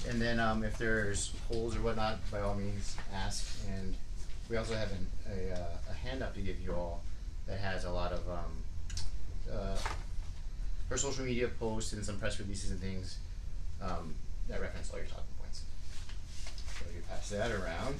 And then if there's polls or whatnot, by all means ask. And we also have a handout to give you all that has a lot of her social media posts and some press releases and things that reference all your talking points. So you pass that around.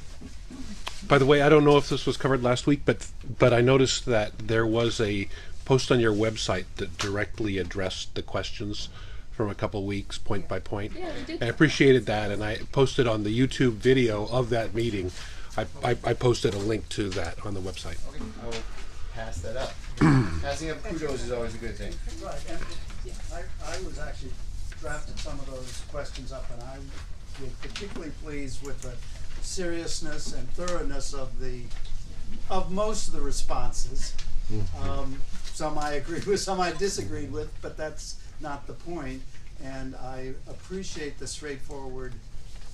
By the way, I don't know if this was covered last week, but I noticed that there was a post on your website that directly addressed the questions from a couple weeks, point by point. Yeah, we did. I appreciated that, and I posted on the YouTube video of that meeting. I posted a link to that on the website. Okay, I will pass that up. Passing up kudos is always a good thing. Right, and I was actually drafted some of those questions up, and I was particularly pleased with the seriousness and thoroughness of most of the responses. Some I agreed with, some I disagreed with, but that's not the point. And I appreciate the straightforward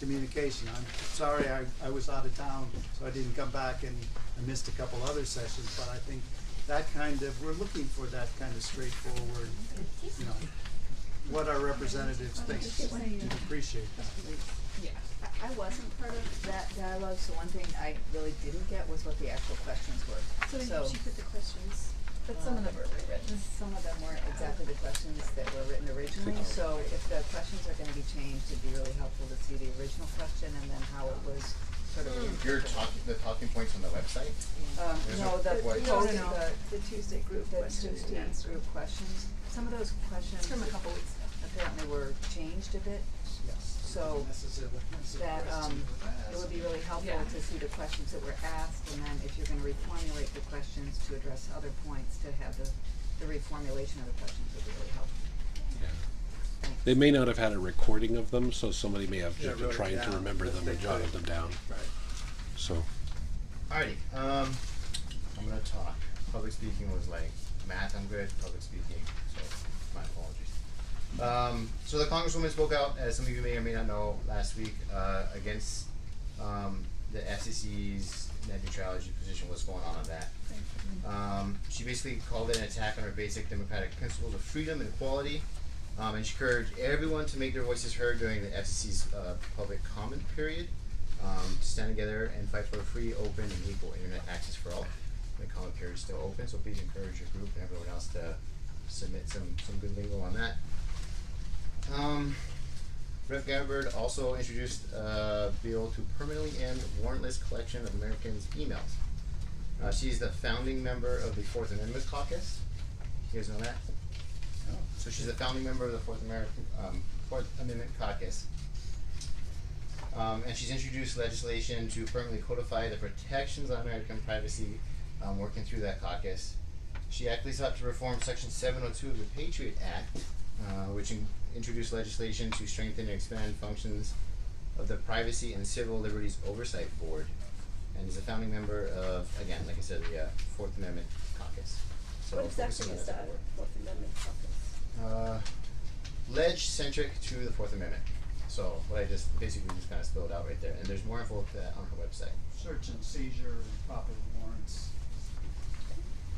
communication. I'm sorry I was out of town, so I didn't come back, and I missed a couple other sessions, but I think that kind of, we're looking for that kind of straightforward, you know, what our representatives think, and appreciate that. Yeah, I wasn't part of that dialogue, so one thing I really didn't get was what the actual questions were. So she put the questions, but some of them were rewritten. Some of them weren't exactly the questions that were written originally, so if the questions are gonna be changed, it'd be really helpful to see the original question and then how it was sort of The talking points on the website? no, The Tuesday group the questions. Tuesday group questions. Some of those questions From a couple weeks ago. apparently were changed a bit, Yes. so that it would be really helpful Yeah. to see the questions that were asked, and then if you're gonna reformulate the questions to address other points, to have the reformulation of the questions would be really helpful. Thanks. They may not have had a recording of them, so somebody may have Yeah, been wrote it trying to down, remember but them they and jotted couldn't. them down. Right. So, Alrighty, I'm gonna talk. Public speaking was like, math I'm good, public speaking, so my apologies. So the Congresswoman spoke out, as some of you may or may not know, last week, against the FCC's net neutrality position, what's going on that. She basically called it an attack on our basic democratic principles of freedom and equality, and she encouraged everyone to make their voices heard during the FCC's public comment period, to stand together and fight for free, open, and equal internet access for all. The comment period is still open, so please encourage your group and everyone else to submit some good lingo on that. Rep. Gabbard also introduced a bill to permanently end warrantless collection of Americans' emails. She's the founding member of the Fourth Amendment Caucus. You guys know that? No. So she's a founding member of the Fourth Amendment Caucus. And she's introduced legislation to permanently codify the protections on American privacy, working through that caucus. She actually sought to reform Section 702 of the Patriot Act, which introduced legislation to strengthen and expand functions of the Privacy and Civil Liberties Oversight Board, and is a founding member of, again, like I said, the Fourth Amendment Caucus. So What exactly focusing on is that board. Fourth Amendment caucus? Ledge-centric to the Fourth Amendment. So what I just basically just kind of spelled out right there, and there's more info to that on her website. Search and seizure and proper warrants,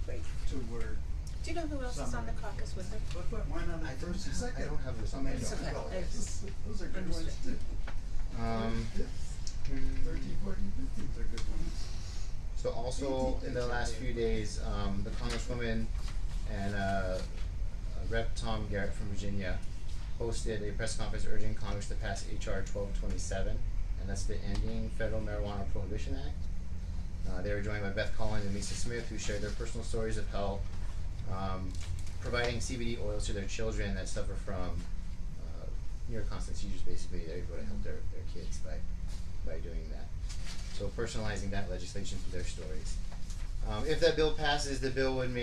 Great. 2 word. Do you know who else is on the caucus with her? But why not I the don't first and have- I second? don't have this on I mean, my it's notes. okay. Those are good ones too. 13, 14, 15 are good ones. So also in the last few days, the Congresswoman and Rep. Tom Garrett from Virginia hosted a press conference urging Congress to pass H.R. 1227, and that's the Ending Federal Marijuana Prohibition Act. They were joined by Beth Collins and Lisa Smith, who shared their personal stories of how providing CBD oils to their children that suffer from near constant seizures, basically, they're able to help their kids by doing that. So personalizing that legislation through their stories. If that bill passes, the bill would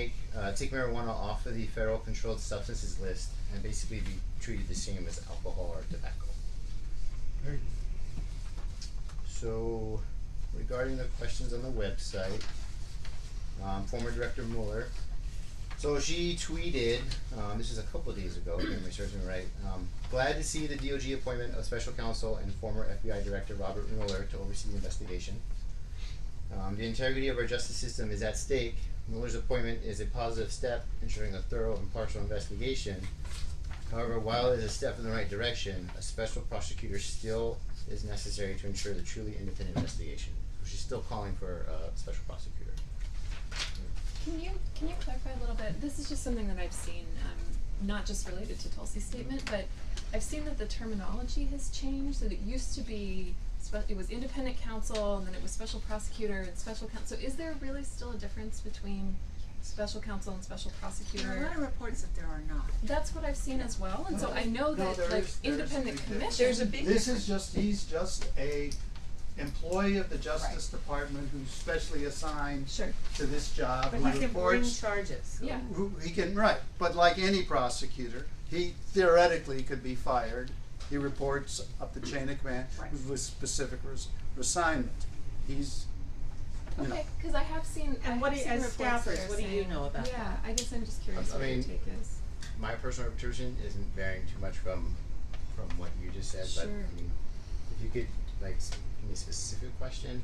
take marijuana off of the federal controlled substances list and basically be treated the same as alcohol or tobacco. Very good. So regarding the questions on the website, former Director Mueller, so she tweeted, this is a couple of days ago, if memory serves me right, glad to see the DOJ appointment of Special Counsel and former FBI Director Robert Mueller to oversee the investigation. The integrity of our justice system is at stake. Mueller's appointment is a positive step, ensuring a thorough and impartial investigation. However, while it is a step in the right direction, a special prosecutor still is necessary to ensure the truly independent investigation. So she's still calling for a special prosecutor. Can you clarify a little bit? This is just something that I've seen, not just related to Tulsi's statement, but I've seen that the terminology has changed. That it used to be it was independent counsel, and then it was special prosecutor and special counsel. So is there really still a difference between special counsel and special prosecutor? There are a lot of reports that there are not. That's what I've seen as well, and so I know that there like is a independent big commission. There's a big This difference. is just, he's just a employee of the Justice Department who's specially assigned Sure. to this job. But who he can bring reports- charges. Yeah. who he can, right, but like any prosecutor, he theoretically could be fired. He reports up the chain of command Right. with specific assignment. He's, you know, Okay, because I have seen. I And what have do you, seen as reports that staffers, are what do you saying- know about that? Yeah, I guess I'm just curious I what your mean, take is. My personal reputation isn't varying too much from what you just said, but Sure. I mean, if you could like give me a specific question.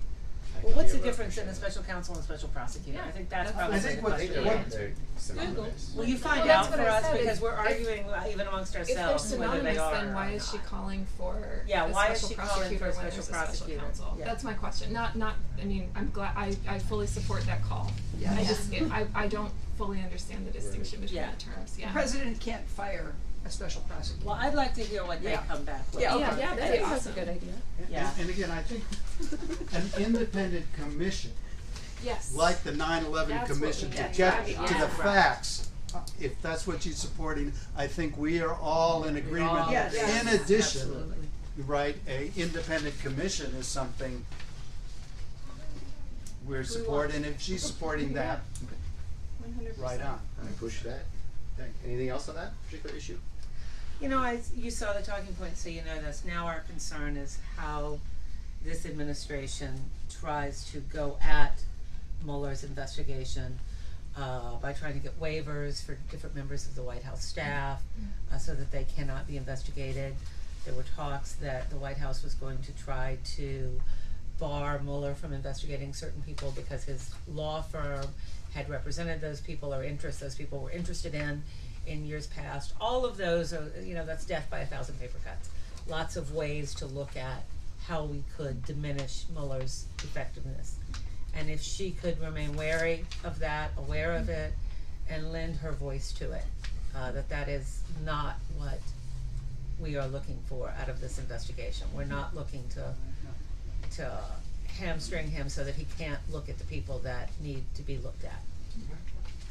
I Well, could what's be the able to difference in a appreciate it. special counsel and special prosecutor? Yeah, I think that's that's- probably I think the what- I think question. they're, what- they're synonymous. Will you find Well, that's out what for I us, said, because if- we're arguing even amongst If they're ourselves whether synonymous, they are then or why are is she not. calling for Yeah, a why is special she calling prosecutor for a when there's special a special prosecutor? counsel? Yeah. That's my question. Not. I mean, I'm glad. I fully support that call. Yeah. I just I don't fully understand the distinction between Yeah. the terms. The Yeah. president can't fire a special prosecutor. Well, I'd like to hear what they Yeah. come back with. Yeah, Yeah, okay. yeah, That'd that be is awesome. a good idea. Yeah. and again, I think an independent commission, Yes. like the 9/11 That's what commission, we to need. get Yeah. to the Yeah. facts, if that's what you're supporting, I think we are all in agreement. all Yes. agree. In addition, Absolutely. right, a independent commission is something we're supporting. If she's supporting that, 100%. right on. I push that. Anything else on that particular issue? You know, you saw the talking points, so you know this. Now our concern is how this administration tries to go at Mueller's investigation by trying to get waivers for different members of the White House staff so that they cannot be investigated. There were talks that the White House was going to try to bar Mueller from investigating certain people because his law firm had represented those people or interests those people were interested in years past. All of those are, you know, that's death by 1,000 paper cuts. Lots of ways to look at how we could diminish Mueller's effectiveness. And if she could remain wary of that, aware of it, and lend her voice to it, that is not what we are looking for out of this investigation. We're not looking to hamstring him so that he can't look at the people that need to be looked at.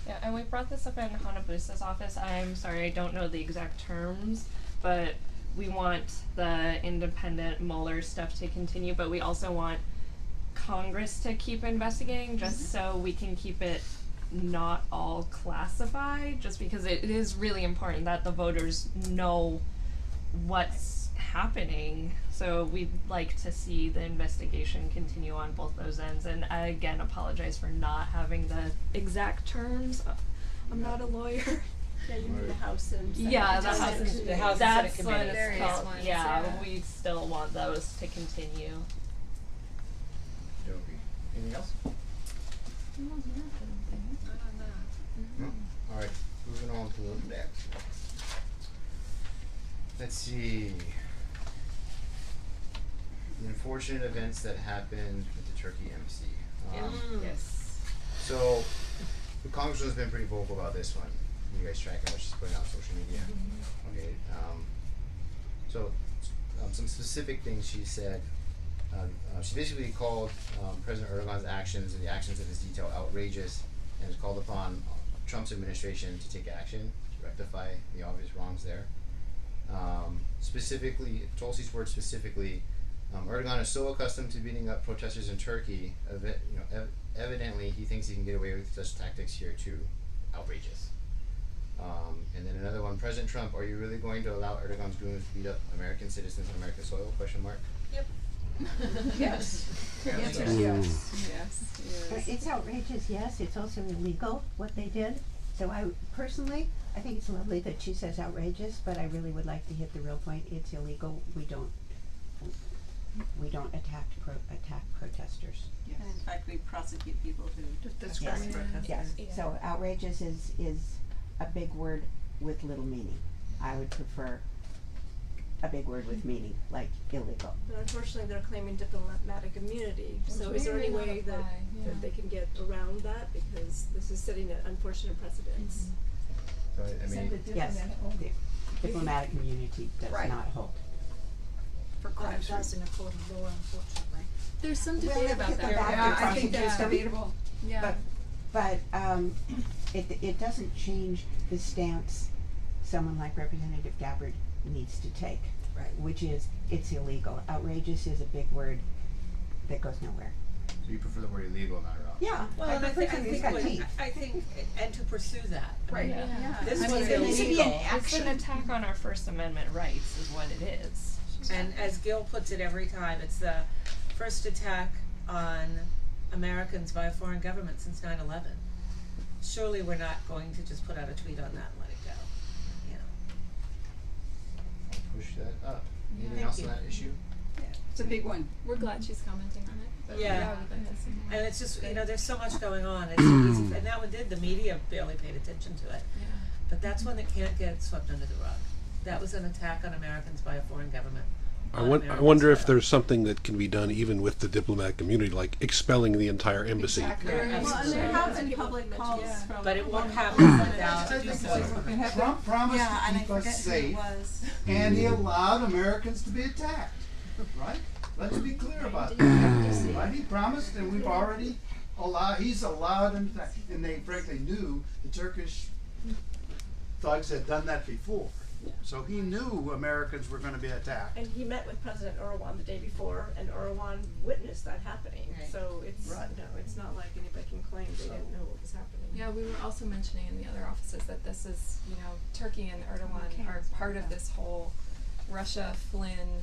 Yeah, and we brought this up in Hanabusa's office. I'm sorry, I don't know the exact terms, but we want the independent Mueller stuff to continue, but we also want Congress to keep investigating just so we can keep it not all classified, just because it is really important that the voters know what's happening. So we'd like to see the investigation continue on both those ends. And I again apologize for not having the exact terms. I'm not a lawyer. Yeah, you need the House and Senate. Yeah, the Senate House and committee. The House and that's Senate what committees. it's Various called. ones, Yeah, yeah. we still want those to continue. Anything else? Not on that. No? Alright, moving on to the next. Let's see. The unfortunate events that happened with the Turkey MC. Yes. So, the Congresswoman's been pretty vocal about this one. You guys tracking what she's putting out on social media? Okay. So, some specific things she said. She basically called President Erdogan's actions and the actions of his detail outrageous, and has called upon Trump's administration to take action to rectify the obvious wrongs there. Specifically, Tulsi's words specifically, Erdogan is so accustomed to beating up protesters in Turkey, evidently he thinks he can get away with such tactics here too. Outrageous. And then another one, President Trump, are you really going to allow Erdogan's goons to beat up American citizens on American soil? Question mark. Yep. Yes. The answer is Ooh. yes. Yes. It's outrageous, yes, it's also illegal, what they did. So I think it's lovely that she says outrageous, but I really would like to hit the real point. It's illegal. We don't attack protesters. Yes. And in fact, we prosecute people who Discriminate. protest. Yes, Yeah. so outrageous is a big word with little meaning. I would prefer a big word with meaning, like illegal. But unfortunately, they're claiming diplomatic immunity. So is there any way that, that they can get around that? Because this is setting an unfortunate precedence. So I mean, Yes, the diplomatic immunity does Right. not hold. For crimes. That's in a court of law, unfortunately. There's some Well, debate if about you that. go back Yeah, to I think that's prosecution, debatable. Yeah. But it doesn't change the stance someone like Representative Gabbard needs to take. Right. Which is, it's illegal. Outrageous is a big word that goes nowhere. so you prefer the word illegal, not wrong? Yeah, Well, and I prefer something that's got what- teeth. I think, and to pursue that. I Right. mean, Yeah. This I mean, was there needs to be an illegal. It's an attack on our First Amendment rights, is what it is. And as Gil puts it every time, it's the first attack on Americans by a foreign government since 9/11. Surely we're not going to just put out a tweet on that and let it go, you know. I'll push that up. Anything Thank else you. on that issue? It's a big one. We're glad she's commenting on it. But Yeah. we'd like to see more. And it's just, you know, there's so much going on, it's so easy, and that one did, the media barely paid attention to it. Yeah. But that's one that can't get swept under the rug. That was an attack on Americans by a foreign government. I on wonder American if soil. there's something that can be done even with the diplomatic community, like expelling the entire embassy. Exactly. Yeah, Well, and absolutely. there have been public calls from. But it won't happen without. Trump promised Yeah, and to I keep us forget who it safe, was. and he allowed Americans to be attacked, right? Let's be clear about that. Right? He promised, and we've already he's allowed them to attack. And they frankly knew the Turkish thugs had done that before. So he knew Americans were gonna be attacked. And he met with President Erdogan the day before, and Erdogan witnessed that happening. Right. So it's, Right. you know, it's not like anybody can claim they didn't know what was happening. Yeah, we were also mentioning in the other offices that this is, you know, Turkey and Erdogan are part of this whole Russia, Flynn,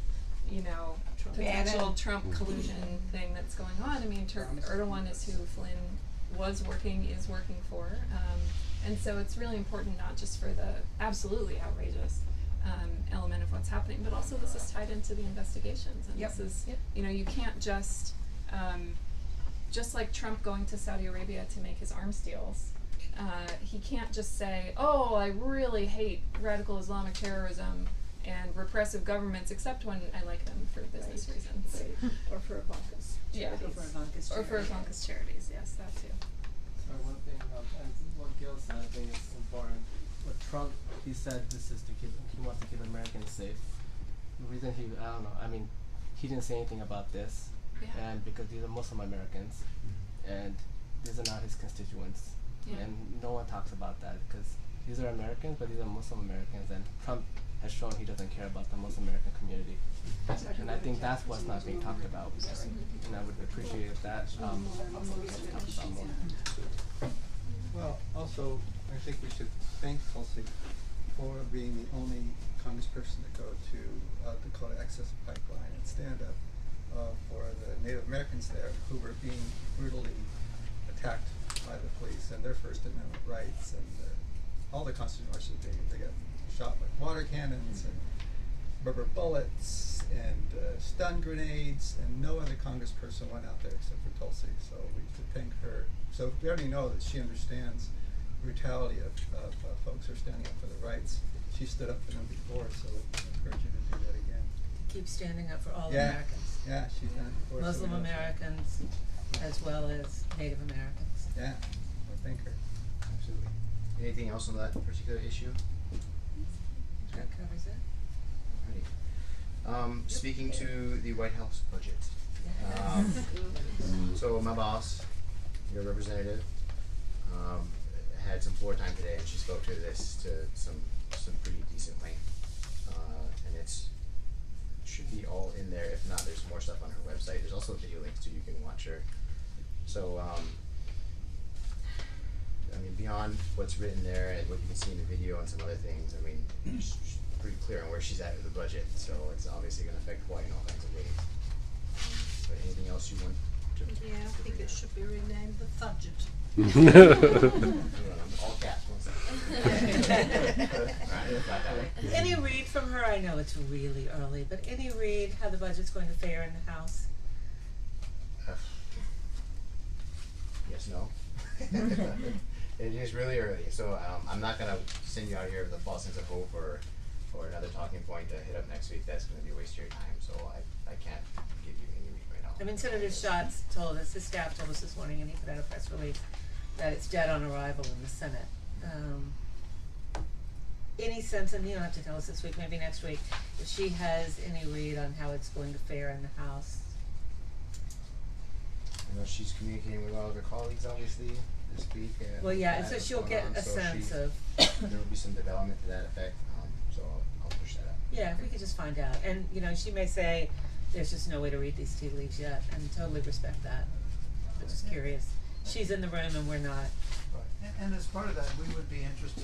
you know, potential Trump collusion thing that's going on. I mean, Erdogan is who Flynn is working for. And so it's really important not just for the absolutely outrageous element of what's happening, but also this is tied into the investigations. And this is, you know, you can't just like Trump going to Saudi Arabia to make his arms deals, he can't just say, oh, I really hate radical Islamic terrorism and repressive governments, except when I like them for business reasons. Right. Or for Ivanka's. Yeah. Or for Ivanka's Or for charity. Ivanka's charities, yes, that too. One thing, and what Gil said, I think is important. With Trump, he said this is he wants to keep Americans safe. The reason I don't know, I mean, he didn't say anything about this, Yeah. and because these are Muslim Americans, and these are not his constituents, Yeah. and no one talks about that because these are Americans, but these are Muslim Americans, and Trump has shown he doesn't care about the Muslim American community, and I think that's what's not being talked about, and I would appreciate if that also was talked about more. Well, also, I think we should thank Tulsi for being the only congressperson to go to Dakota Access Pipeline and stand up for the Native Americans there who were being brutally attacked by the police and their First Amendment rights, and all the constitutional rights they got shot with water cannons and rubber bullets and stun grenades, and no other congressperson went out there except for Tulsi. So we should thank her. So we already know that she understands the brutality of folks who are standing up for their rights. She stood up for them before, so I encourage you to do that again. Keep standing up for all Yeah. Americans. Yeah, she's done it before. so Muslim we know she- Americans as well as Native Americans. Yeah, well, thank her. Absolutely. Anything else on that particular issue? That covers it. Alrighty. Speaking to the White House budget. So my boss, your representative, had some floor time today, and she spoke to this to some pretty decent length, and should be all in there. If not, there's more stuff on her website. There's also video links too. You can watch her. So I mean, beyond what's written there and what you can see in the video and some other things, I mean, she's pretty clear on where she's at with the budget. So it's obviously going to affect Hawaii in all kinds of ways. But anything else you want to? Yeah, I think it should be renamed the Fudget. All caps. 1 second. Alright, Any read from her? I know it's really early, but any read how the budget's going to fare in the House? Yes, no. It is really early, so I'm not gonna send you out here with a false sense of hope or or another talking point to hit up next week, that's gonna be a waste of your time, so I can't give you any read right now. I mean, Senator Schatz told us, his staff told us this morning, and he put out a press release, that it's dead on arrival in the Senate. Any sense, and you don't have to tell us this week, maybe next week, if she has any read on how it's going to fare in the House? I know she's communicating with all of her colleagues, obviously, this week. Well, yeah, and that so what's she'll going get on, a so sense she- of, there will be some development to that effect, so I'll push that up. yeah, if we could just find out, and, you know, she may say, there's just no way to read these tea leaves yet, and totally respect that, but just curious. She's in the room and we're not. And as part of that, we would be interested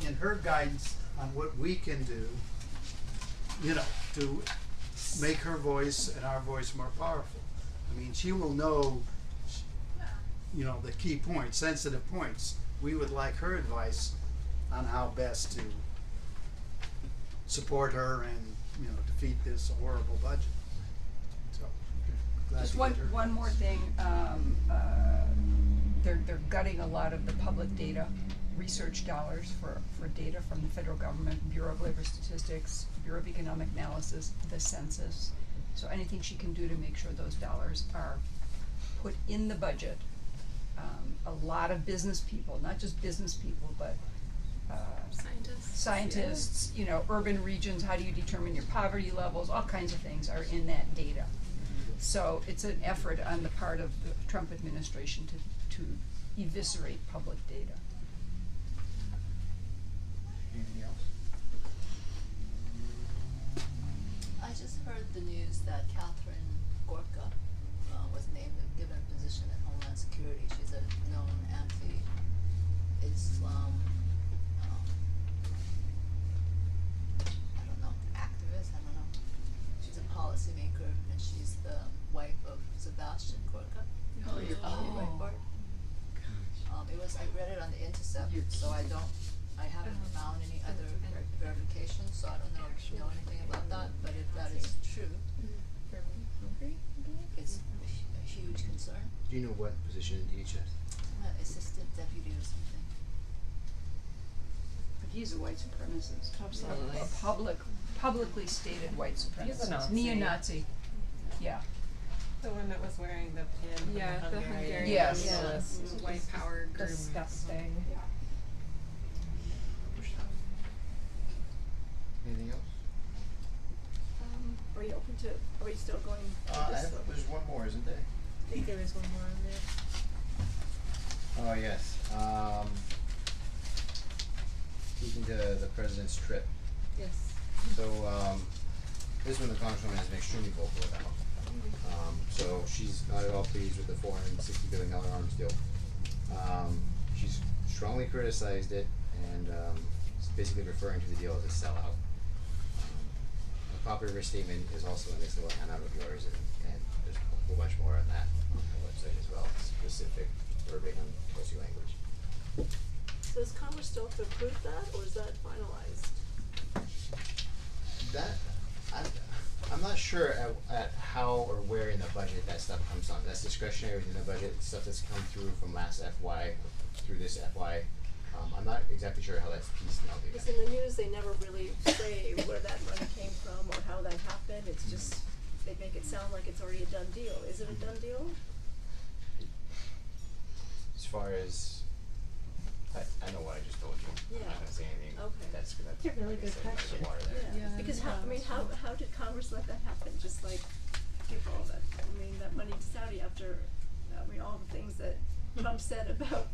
in her guidance on what we can do, you know, to make her voice and our voice more powerful. I mean, she will know, you know, the key points, sensitive points. We would like her advice on how best to support her and, you know, defeat this horrible budget. So, glad Just to one, get her one more guidance. thing, they're gutting a lot of the public data, research dollars for data from the federal government, Bureau of Labor Statistics, Bureau of Economic Analysis, the census. So anything she can do to make sure those dollars are put in the budget. A lot of business people, not just business people, but scientists, you know, urban regions, how do you determine your poverty levels, all kinds of things are in that data. So it's an effort on the part of the Trump administration to eviscerate public data. Anything else? I just heard the news that Catherine Gorka was named and given a position at Homeland Security. She's a known anti-Islam, I don't know, activist, I don't know. She's a policymaker and she's the wife of Sebastian Gorka. Oh, You're probably right for it. I read it on the Intercept, so I haven't found any other verification, so I don't know if you know anything about that, but if that is true, it's a huge concern. Do you know what position in DHS? Assistant deputy or something. But he's a white supremacist. Absolutely. A publicly stated white supremacist. He's a Nazi. Neo-Nazi. Yeah. The one that was wearing the pin from Yeah, the the Hungarian. Hungarian Yes. nationalist. It was a white power group. Disgusting. Push that. Anything else? Are you open to, are we still going this? There's one more, isn't there? I think there is one more on there. Oh, yes. Speaking to the president's trip. Yes. So, this one the Congresswoman has been extremely vocal about. So she's not at all pleased with the $460 billion arms deal. She's strongly criticized it and is basically referring to the deal as a sellout. A copy of her statement is also in this little handout of yours, and there's a whole bunch more on that on the website as well, specific verbatim Tulsi language. So does Congress still have to approve that, or is that finalized? That, I'm not sure at how or where in the budget that stuff comes on. That's discretionary within the budget, stuff that's come through from last FY through this FY. I'm not exactly sure how that's piecemeal. Because in the news, they never really say where that money came from or how that happened. It's just, they make it sound like it's already a done deal. Is it a done deal? As far as, I know what I just told you. I'm not gonna say anything Okay. that's gonna That's a really good set question. the water there. Yeah, because how did Congress let that happen? Just like give all that, that money to Saudi after, all the things that Trump said about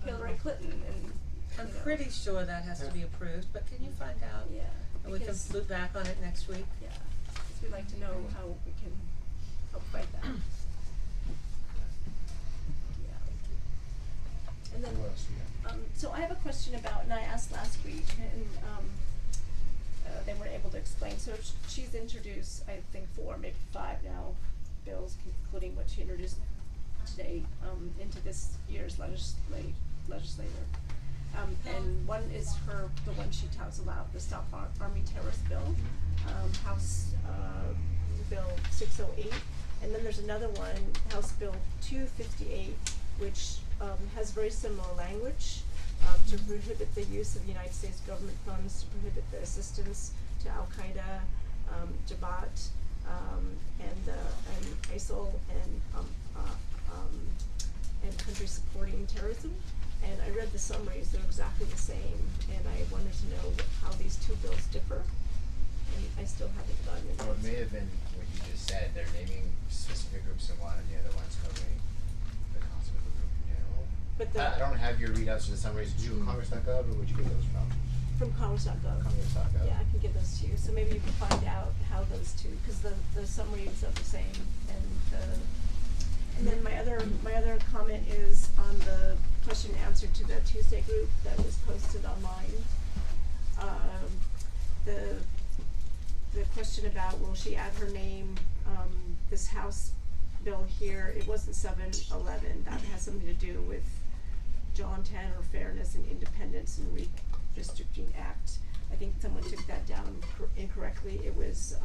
Hillary Clinton and, I'm pretty sure that has to be approved, but can you find out? Yeah. And we can because- loop back on it next week? Yeah, because we'd like to know how we can help fight that. And then, What else we got? so I have a question about, and I asked last week, and they weren't able to explain. So she's introduced, I think, 4, maybe 5 now, bills, including what she introduced today, into this year's legislature. And one is the one she touts aloud, the Stop Army Terrorist Bill, House Bill 608. And then there's another one, House Bill 258, which has very similar language, to prohibit the use of United States government funds, to prohibit the assistance to Al Qaeda, Jabhat, and ISIL, and countries supporting terrorism. And I read the summaries; they're exactly the same. And I wanted to know how these two bills differ. And I still haven't gotten an Well, it answer. may have been what you just said. They're naming specific groups in one, and the other one's covering the concept of a group in general. But I don't have your readouts for the summaries. Did you go to Congress.gov, or would you get those from? From Congress.gov. Congress.gov. Yeah, I can give those to you. So maybe you can find out how those two, because the summaries are the same, and then my other comment is on the question and answer to the Tuesday group that was posted online. The question about will she add her name, this House bill here, it wasn't 711, that has something to do with John Tanner Fairness and Independence and Redistricting Act. I think someone took that down incorrectly. It was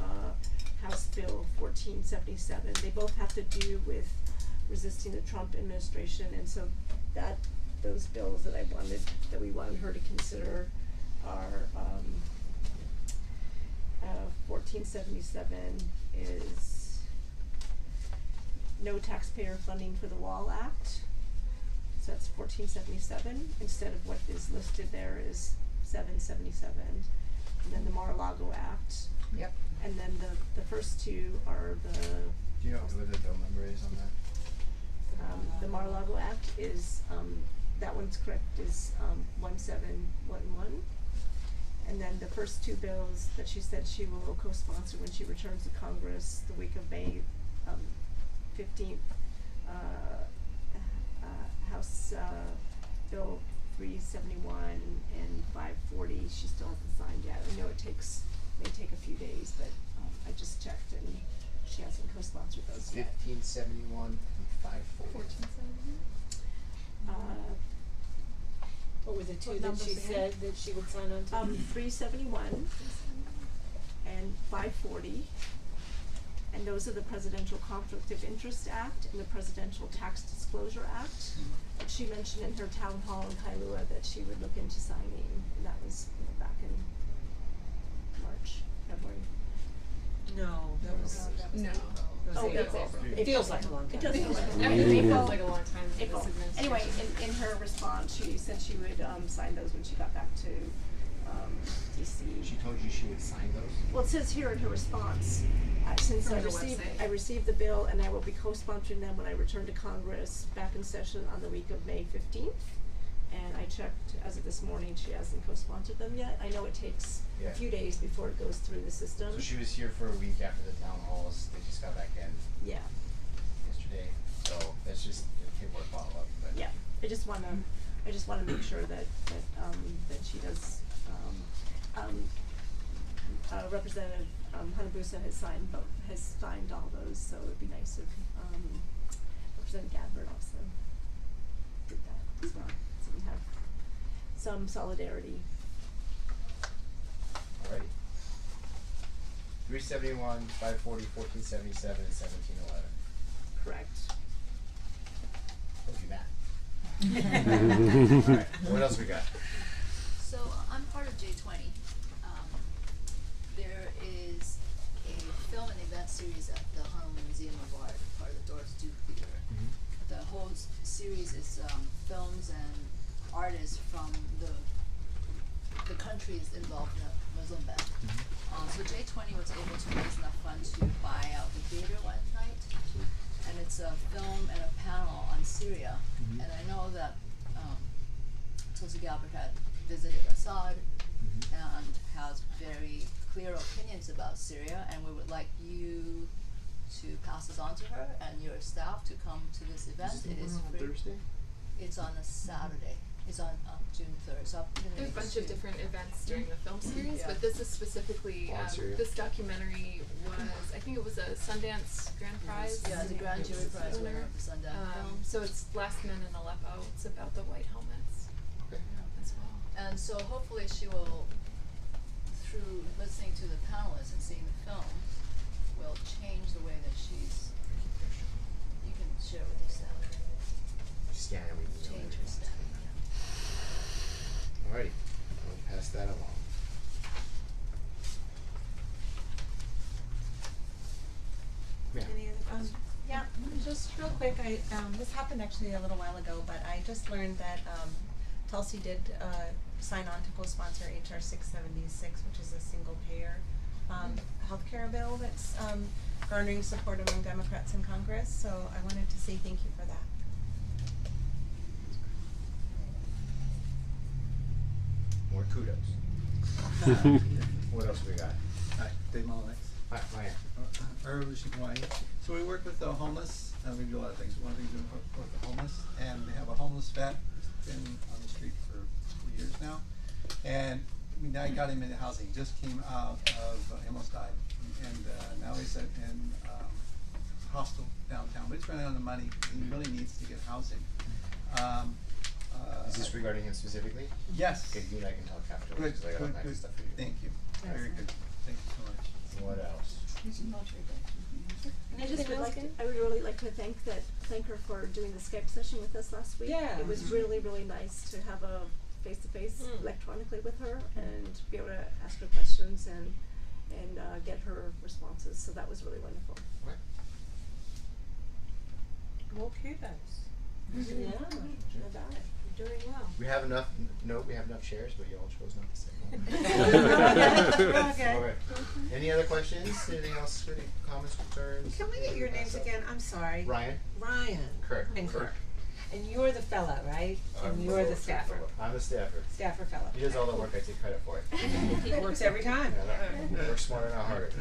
House Bill 1477. They both have to do with resisting the Trump administration, and so those bills that we wanted her to consider are 1477 is No Taxpayer Funding for the Wall Act. So that's 1477 instead of what is listed there is 777. And then the Mar-a-Lago Act. Yep. And then the first two are the. Do you know what the bill number is on that? The Mar-a-Lago Act is, that one's correct, is 1711. And then the first two bills that she said she will co-sponsor when she returns to Congress the week of May 15th, House Bill 371 and 540, she still hasn't signed yet. I know it may take a few days, but I just checked and she hasn't co-sponsored those yet. 1571 and 540. 1471. What were the two What that she numbers said that she would sign on to? 371 and 540. And those are the Presidential Conflict of Interest Act and the Presidential Tax Disclosure Act. But she mentioned in her town hall in Kailua that she would look into signing, and that was back in March, February. No, that was. No. Oh, April. It feels like a long time. It does feel like a long time. Everything feels like a long time in this April. administration. Anyway, in her response, she said she would sign those when she got back to DC. She told you she would sign those? Well, it says here in her response, since From I the received the bill and I will be co-sponsoring them when I return to Congress back in session on the week of May 15th. And I checked as of this morning, she hasn't co-sponsored them yet. I know it takes a few days before it goes through the system. So she was here for a week after the town halls. They just got back in Yeah. yesterday. So that's just paperwork follow-up. But Yeah. I just wanna make sure that she does. Representative Hanabusa has signed all those, so it'd be nice if Representative Gabbard also did that as well, so we have some solidarity. Alrighty. 371, 540, 1477, and 1711. Correct. Told you that. Alright, what else we got? So I'm part of J20. There is a film and event series at the Honolulu Museum of Art, part of the Doris Duke Theater. The whole series is films and artists from the countries involved in the Muslim ban. So J20 was able to raise enough funds to buy out the theater one night, and it's a film and a panel on Syria. And I know that Tulsi Gabbard had visited Assad and has very clear opinions about Syria, and we would like you to pass this on to her and your staff to come to this event. It is free. Thursday? It's on a Saturday. It's on June 3rd. So There's a bunch of different events during the film series, Yeah. but this is specifically, On Syria. this documentary was, I think it was a Sundance Grand Prize. Yeah, the Grand Jury Prize winner of the Sundance film. So it's Last Men in Aleppo. It's about the white helmets Okay. as well. And so hopefully she will, through listening to the panelists and seeing the film, will change the way that she's. You can share with your staff. Scan it, we can Change her staff. Just real quick, this happened actually a little while ago, but I just learned that Tulsi did sign on to co-sponsor HR 676, which is a single payer healthcare bill that's garnering support among Democrats in Congress. So I wanted to say thank you for that. More kudos. What else we got? Hi, Dave Molnix. Hi, Ryan. Our Revolution Hawaii. So we work with the homeless, and we do a lot of things. One thing we do work with the homeless, and we have a homeless vet who's been on the street for 2 years now. And I got him into housing. He just came out of, he almost died. And now he's in hostel downtown, but he's running out of money. He really needs to get housing. Is this regarding him specifically? Yes. Okay, you and I can talk afterwards, because I got all kinds of stuff for you. Thank you. Very good. Thank you so much. What else? And I would really like to thank her for doing the Skype session with us last week. Yeah. It was really, really nice to have a face-to-face electronically with her and be able to ask her questions and get her responses. So that was really wonderful. What? Well, kudos. Yeah, not bad. You're doing well. We have enough. No, we have enough shares, but you all chose not to say. Okay. All right. Any other questions? Anything else? Any comments, concerns? Can we get your names again? I'm sorry. Ryan. Ryan. Correct. And Correct. And you're the fella, right? And you're the staffer. I'm the staffer. Staffer fella. He does all the work. I take credit for it. It works every time. Yeah, works smarter, not harder.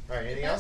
All right. Anything else?